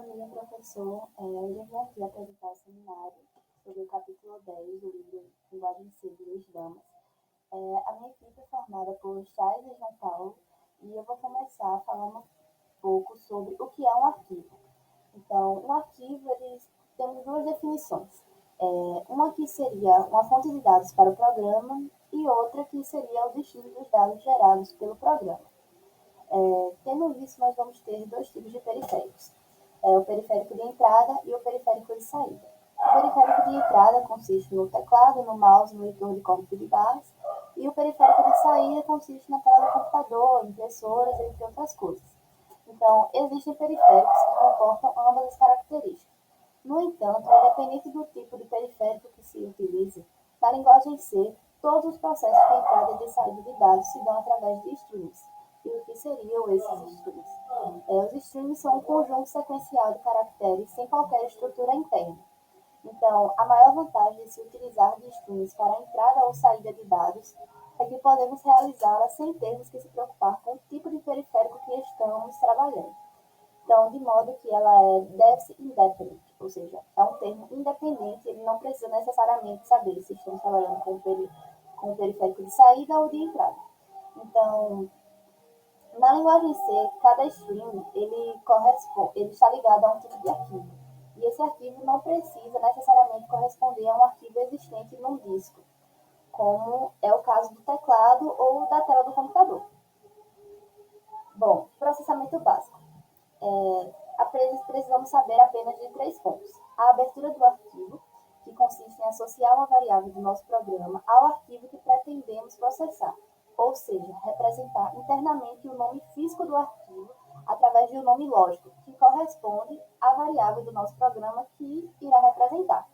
dia, professor. Eu vim aqui apresentar o seminário sobre o capítulo 10 do livro Linguagem C de Luiz Damas. A minha equipe é formada por Chay e João Paulo e eu vou começar falando um pouco sobre o que é um arquivo. Então, um arquivo, temos duas definições. Uma que seria uma fonte de dados para o programa e outra que seria o destino dos dados gerados pelo programa. Tendo isso, nós vamos ter dois tipos de periféricos. O periférico de entrada e o periférico de saída. O periférico de entrada consiste no teclado, no mouse, no leitor de código de barras, e o periférico de saída consiste na tela do computador, impressoras, entre outras coisas. Então, existem periféricos que comportam ambas as características. No entanto, independente do tipo de periférico que se utilize, na linguagem C, todos os processos de entrada e de saída de dados se dão através de strings. E o que seriam esses strings? Os strings são um conjunto sequencial de caracteres sem qualquer estrutura interna. Então, a maior vantagem de se utilizar de strings para entrada ou saída de dados é que podemos realizá-la sem termos que se preocupar com o tipo de periférico que estamos trabalhando. Então, de modo que ela é Dev Independent, ou seja, é um termo independente, ele não precisa necessariamente saber se estamos trabalhando com o periférico de saída ou de entrada. Então, na linguagem C, cada string ele está ligado a um tipo de arquivo. E esse arquivo não precisa necessariamente corresponder a um arquivo existente num disco, como é o caso do teclado ou da tela do computador. Bom, processamento básico. Precisamos saber apenas de 3 pontos. A abertura do arquivo, que consiste em associar uma variável do nosso programa ao arquivo que pretendemos processar, ou seja, representar internamente o nome físico do arquivo através de um nome lógico, que corresponde à variável do nosso programa que irá representar.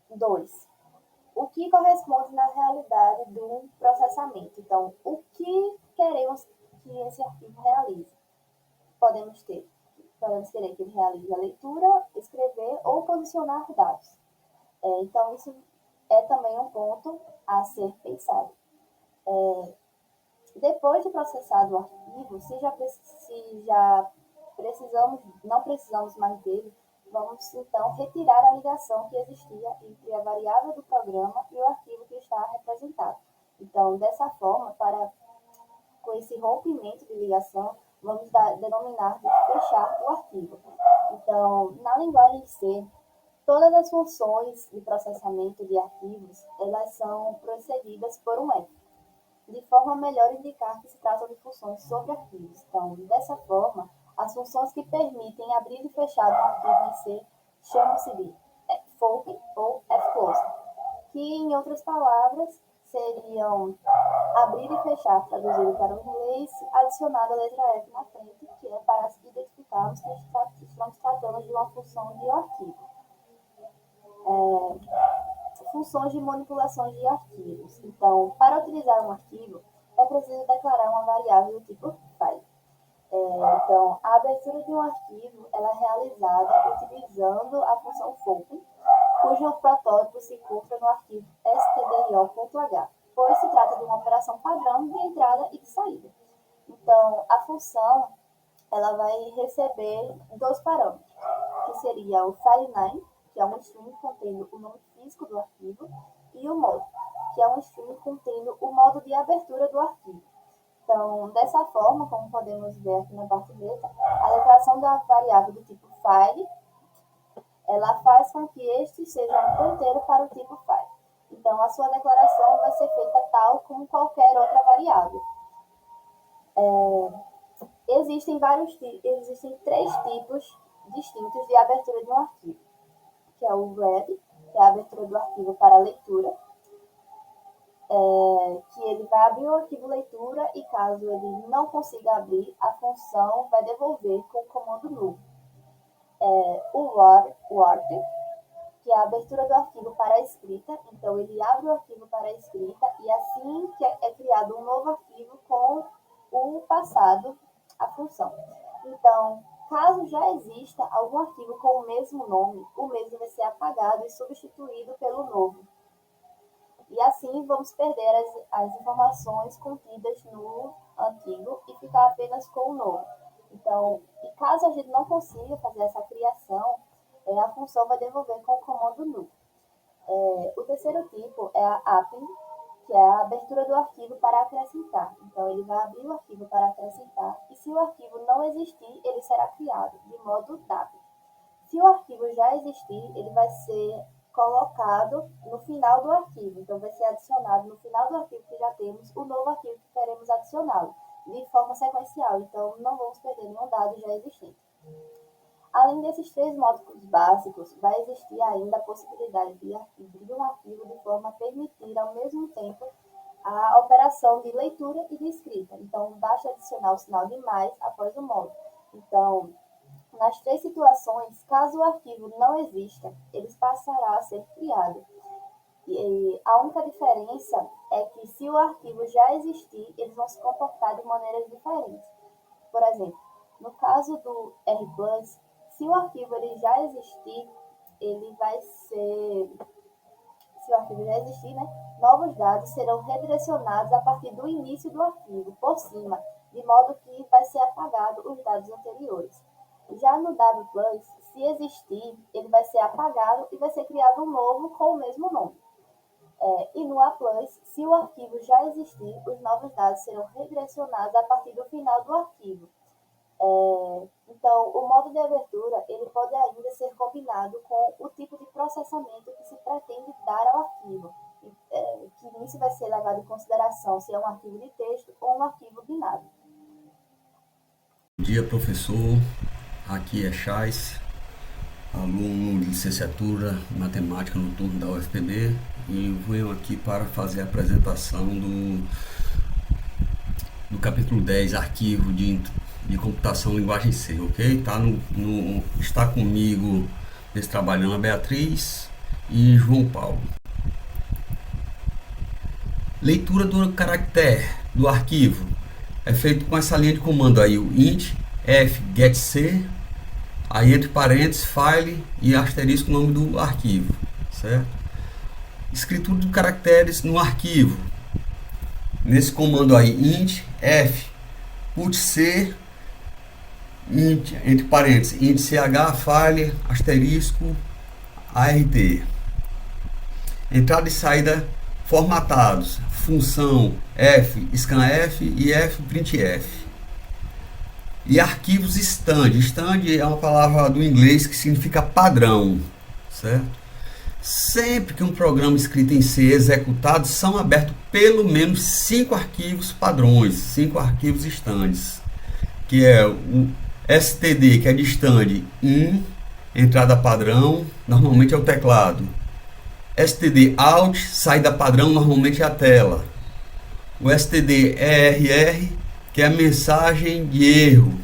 2. O que corresponde na realidade do processamento. Então, o que queremos que esse arquivo realize? Podemos querer que ele realize a leitura, escrever ou posicionar dados. Então, isso é também um ponto a ser pensado. Depois de processado o arquivo, se já não precisamos mais dele, vamos então retirar a ligação que existia entre a variável do programa e o arquivo que está representado. Então, dessa forma, com esse rompimento de ligação, vamos denominar de fechar o arquivo. Então, na linguagem C, todas as funções de processamento de arquivos, elas são precedidas por um F, de forma a melhor indicar que se trata de funções sobre arquivos. Então, dessa forma, as funções que permitem abrir e fechar um arquivo em C chamam-se de fopen ou fclose, que, em outras palavras, seriam abrir e fechar, traduzido para o inglês, adicionado a letra F na frente, que é para identificarmos que estamos tratando de uma função de arquivo. Funções de manipulação de arquivos. Então, para utilizar um arquivo, é preciso declarar uma variável do tipo file. Então, a abertura de um arquivo ela é realizada utilizando a função fopen, cujo protótipo se encontra no arquivo stdio.h, pois se trata de uma operação padrão de entrada e de saída. Então, a função ela vai receber 2 parâmetros, que seria o filename, que é um string contendo o nome físico do arquivo, e o modo, que é um string contendo o modo de abertura do arquivo. Então, dessa forma, como podemos ver aqui na parte direita, a declaração da variável do tipo file, ela faz com que este seja um ponteiro para o tipo file. Então, a sua declaração vai ser feita tal como qualquer outra variável. Existem 3 tipos distintos de abertura de um arquivo, que é o read, que é a abertura do arquivo para leitura, que ele vai abrir o arquivo leitura e caso ele não consiga abrir, a função vai devolver com o comando null. O write, que é a abertura do arquivo para a escrita, então ele abre o arquivo para a escrita e assim que é criado um novo arquivo com o passado, a função. Então, caso já exista algum arquivo com o mesmo nome, o mesmo vai ser apagado e substituído pelo novo. E assim vamos perder as informações contidas no antigo e ficar apenas com o novo. Então, e caso a gente não consiga fazer essa criação, a função vai devolver com o comando null. O terceiro tipo é a append, que é a abertura do arquivo para acrescentar. Então, ele vai abrir o arquivo para acrescentar, e se o arquivo não existir, ele será criado, de modo dapper. Se o arquivo já existir, ele vai ser colocado no final do arquivo. Então, vai ser adicionado no final do arquivo que já temos o novo arquivo que queremos adicioná-lo, de forma sequencial. Então, não vamos perder nenhum dado já existente. Além desses três módulos básicos, vai existir ainda a possibilidade de abrir um arquivo de forma a permitir, ao mesmo tempo, a operação de leitura e de escrita. Então, basta adicionar o sinal de mais após o módulo. Então, nas três situações, caso o arquivo não exista, ele passará a ser criado. E a única diferença é que, se o arquivo já existir, eles vão se comportar de maneiras diferentes. Por exemplo, no caso do R+, se o arquivo ele já existir, ele vai ser... Se o arquivo já existir, novos dados serão redirecionados a partir do início do arquivo, por cima, de modo que vai ser apagado os dados anteriores. Já no W+, se existir, ele vai ser apagado e vai ser criado um novo com o mesmo nome. E no A+, se o arquivo já existir, os novos dados serão redirecionados a partir do final do arquivo. Então, o modo de abertura ele pode ainda ser combinado com o tipo de processamento que se pretende dar ao arquivo, que nisso vai ser levado em consideração se é um arquivo de texto ou um arquivo binário. Bom dia, professor. Aqui é Chais, aluno de licenciatura em matemática no turno da UFPB, e venho aqui para fazer a apresentação do capítulo 10, arquivo de computação linguagem C, ok? Está comigo nesse trabalho a Beatriz e João Paulo. Leitura do caractere do arquivo é feito com essa linha de comando aí, o int f get c, aí entre parênteses file e asterisco o nome do arquivo, certo? Escritura de caracteres no arquivo, nesse comando aí, int f put c, int, entre parênteses, int ch, file, asterisco, art. Entrada e saída formatados, função f, scanf e f, printf. E arquivos stand. Stand é uma palavra do inglês que significa padrão, certo? Sempre que um programa escrito em C é executado, são abertos pelo menos 5 arquivos padrões, 5 arquivos stands, que é o std, que é de stand in, entrada padrão, normalmente é o teclado. std out, saída padrão, normalmente é a tela. O std err, que é a mensagem de erro,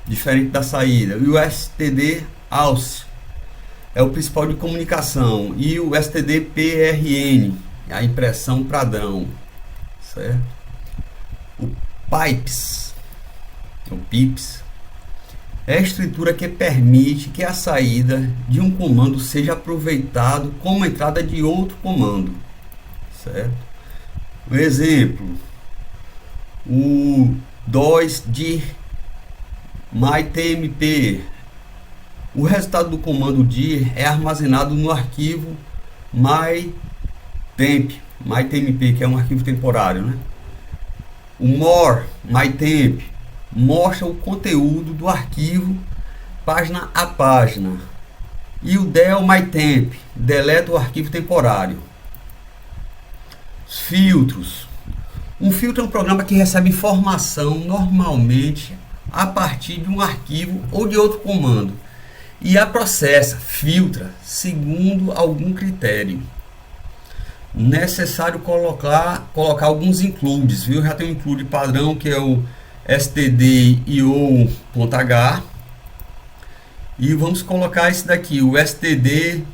diferente da saída. E o std aus é o principal de comunicação. E o std prn, a impressão padrão, certo? O pipes, o pips, é a estrutura que permite que a saída de um comando seja aproveitado como entrada de outro comando, certo? Um exemplo, o DOS dir mytmp. O resultado do comando dir é armazenado no arquivo mytemp, que é um arquivo temporário, O more mytemp mostra o conteúdo do arquivo página a página. E o del mytemp deleta o arquivo temporário. Os filtros. Um filtro é um programa que recebe informação normalmente a partir de um arquivo ou de outro comando e a processa, filtra, segundo algum critério. Necessário colocar alguns includes, viu? Já tem um include padrão que é o stdio.h, e vamos colocar esse daqui, o stdlid.h,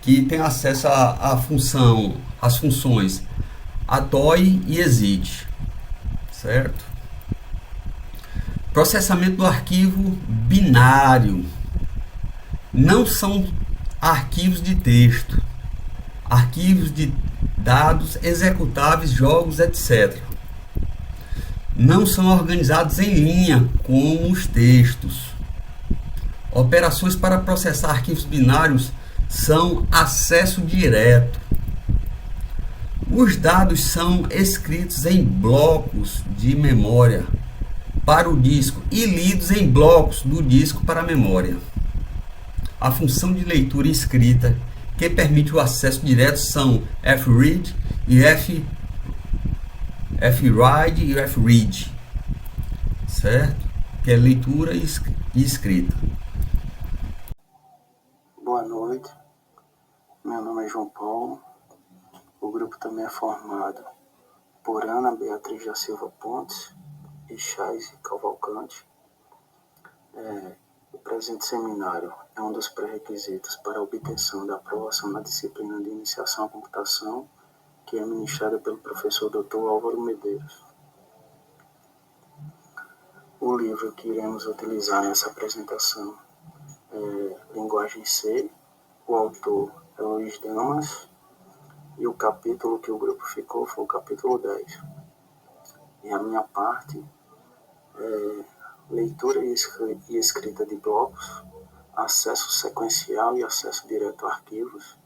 que tem acesso à função, às funções atoy e exit, certo? Processamento do arquivo binário. Não são arquivos de texto, arquivos de dados executáveis, jogos, etc. não são organizados em linha como os textos. Operações para processar arquivos binários são acesso direto. Os dados são escritos em blocos de memória para o disco e lidos em blocos do disco para a memória. A função de leitura e escrita que permite o acesso direto são fread e fwrite e fread, certo? Que é leitura e escrita. Boa noite, meu nome é João Paulo. O grupo também é formado por Ana Beatriz da Silva Pontes e Chaise Cavalcante. O presente seminário é um dos pré-requisitos para a obtenção da aprovação na disciplina de Iniciação à Computação, que é ministrada pelo professor Dr. Álvaro Medeiros. O livro que iremos utilizar nessa apresentação é Linguagem C, o autor é Luiz Damas, e o capítulo que o grupo ficou foi o capítulo 10. E a minha parte é leitura e escrita de blocos, acesso sequencial e acesso direto a arquivos,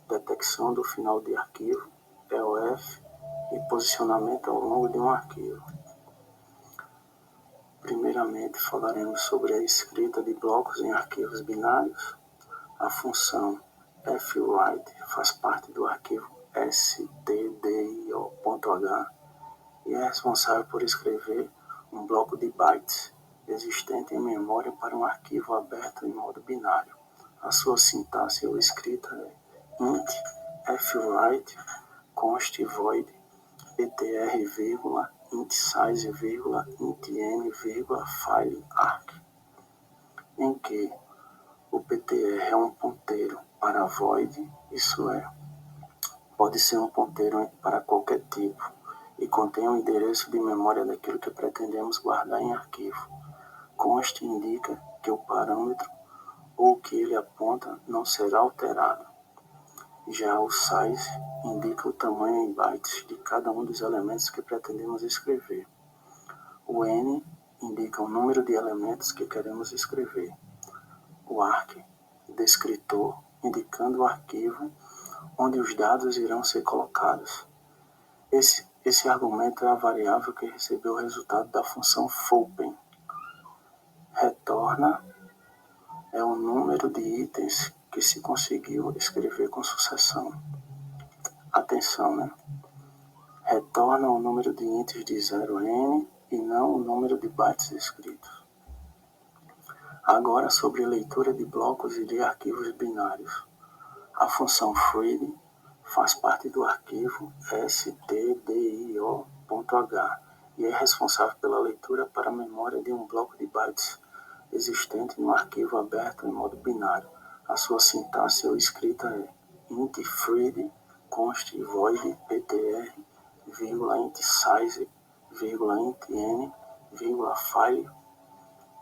detecção do final de arquivo, EOF e posicionamento ao longo de um arquivo. Primeiramente, falaremos sobre a escrita de blocos em arquivos binários. A função fwrite faz parte do arquivo stdio.h e é responsável por escrever um bloco de bytes existente em memória para um arquivo aberto em modo binário. A sua sintaxe ou escrita é int fwrite const void ptr, int size, int n, file arc, em que o ptr é um ponteiro para void, isso é, pode ser um ponteiro para qualquer tipo e contém o endereço de memória daquilo que pretendemos guardar em arquivo. Const indica que o parâmetro ou que ele aponta não será alterado. Já o size indica o tamanho em bytes de cada um dos elementos que pretendemos escrever. O n indica o número de elementos que queremos escrever. O arc, descritor, indicando o arquivo onde os dados irão ser colocados. Esse argumento é a variável que recebeu o resultado da função foopen. Retorna é o número de itens que se conseguiu escrever com sucessão. Atenção, né? Retorna o número de itens de 0 a n e não o número de bytes escritos. Agora sobre leitura de blocos e de arquivos binários. A função fread faz parte do arquivo stdio.h e é responsável pela leitura para a memória de um bloco de bytes existente no arquivo aberto em modo binário. A sua sintaxe ou escrita é int fread const void ptr, int size, int n, file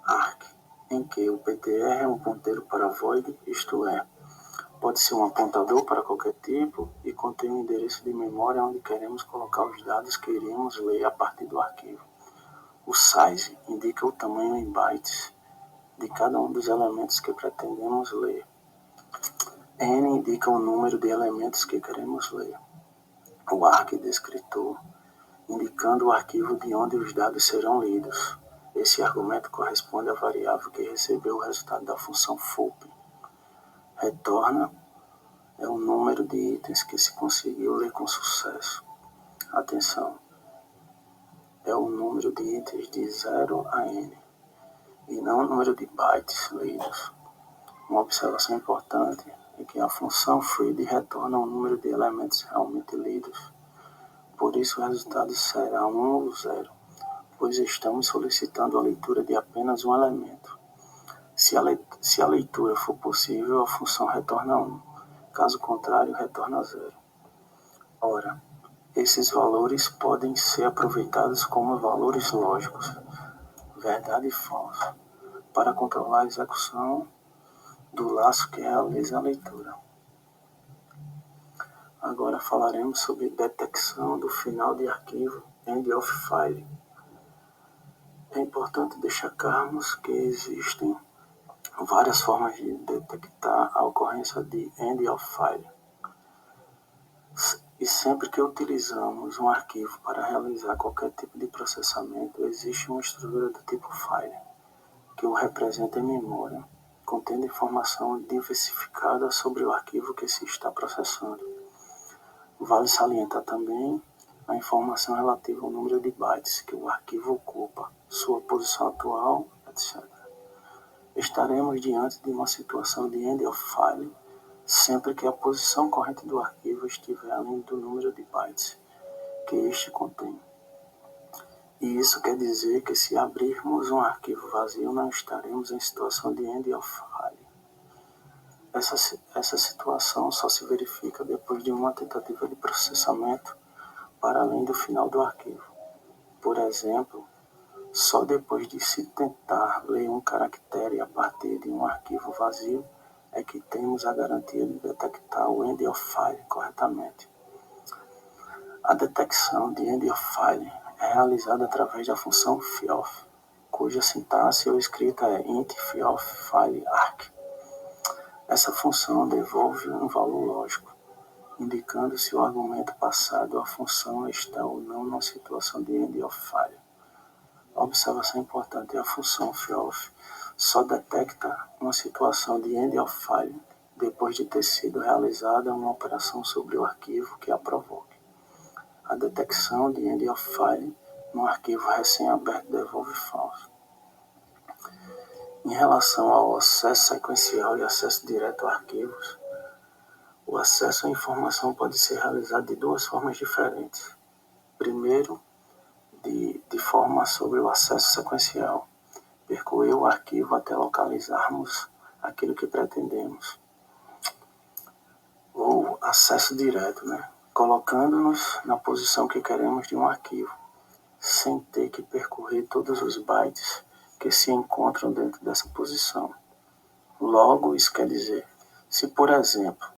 arc, em que o ptr é um ponteiro para void, isto é, pode ser um apontador para qualquer tipo e contém um endereço de memória onde queremos colocar os dados que iremos ler a partir do arquivo. O size indica o tamanho em bytes de cada um dos elementos que pretendemos ler. N indica o número de elementos que queremos ler. O arc descritor, indicando o arquivo de onde os dados serão lidos. Esse argumento corresponde à variável que recebeu o resultado da função foopen. Retorna é o número de itens que se conseguiu ler com sucesso. Atenção, é o número de itens de 0 a n e não o número de bytes lidos. Uma observação importante é que a função fread retorna o número de elementos realmente lidos. Por isso o resultado será 1 ou 0, pois estamos solicitando a leitura de apenas um elemento. Se a leitura for possível, a função retorna 1. Caso contrário, retorna 0. Ora, esses valores podem ser aproveitados como valores lógicos, verdade e falso, para controlar a execução do laço que realiza a leitura. Agora falaremos sobre detecção do final de arquivo end of file. É importante destacarmos que existem várias formas de detectar a ocorrência de end of file. E sempre que utilizamos um arquivo para realizar qualquer tipo de processamento, existe uma estrutura do tipo file, que o representa em memória, contendo informação diversificada sobre o arquivo que se está processando. Vale salientar também a informação relativa ao número de bytes que o arquivo ocupa, sua posição atual, etc. Estaremos diante de uma situação de end of file sempre que a posição corrente do arquivo estiver além do número de bytes que este contém. E isso quer dizer que se abrirmos um arquivo vazio, não estaremos em situação de end of file. Essa situação só se verifica depois de uma tentativa de processamento para além do final do arquivo. Por exemplo, só depois de se tentar ler um caractere a partir de um arquivo vazio é que temos a garantia de detectar o end of file corretamente. A detecção de end of file é realizada através da função feof, cuja sintaxe ou escrita é int feof file arc. Essa função devolve um valor lógico, indicando se o argumento passado à função está ou não numa situação de end of file. A observação importante é a função feof só detecta uma situação de end of file depois de ter sido realizada uma operação sobre o arquivo que a provoque. A detecção de end of file no arquivo recém-aberto devolve falso. Em relação ao acesso sequencial e acesso direto a arquivos, o acesso à informação pode ser realizado de duas formas diferentes. Primeiro, de forma sobre o acesso sequencial, percorrer o arquivo até localizarmos aquilo que pretendemos. Ou acesso direto, colocando-nos na posição que queremos de um arquivo, sem ter que percorrer todos os bytes que se encontram dentro dessa posição. Logo, isso quer dizer, se por exemplo,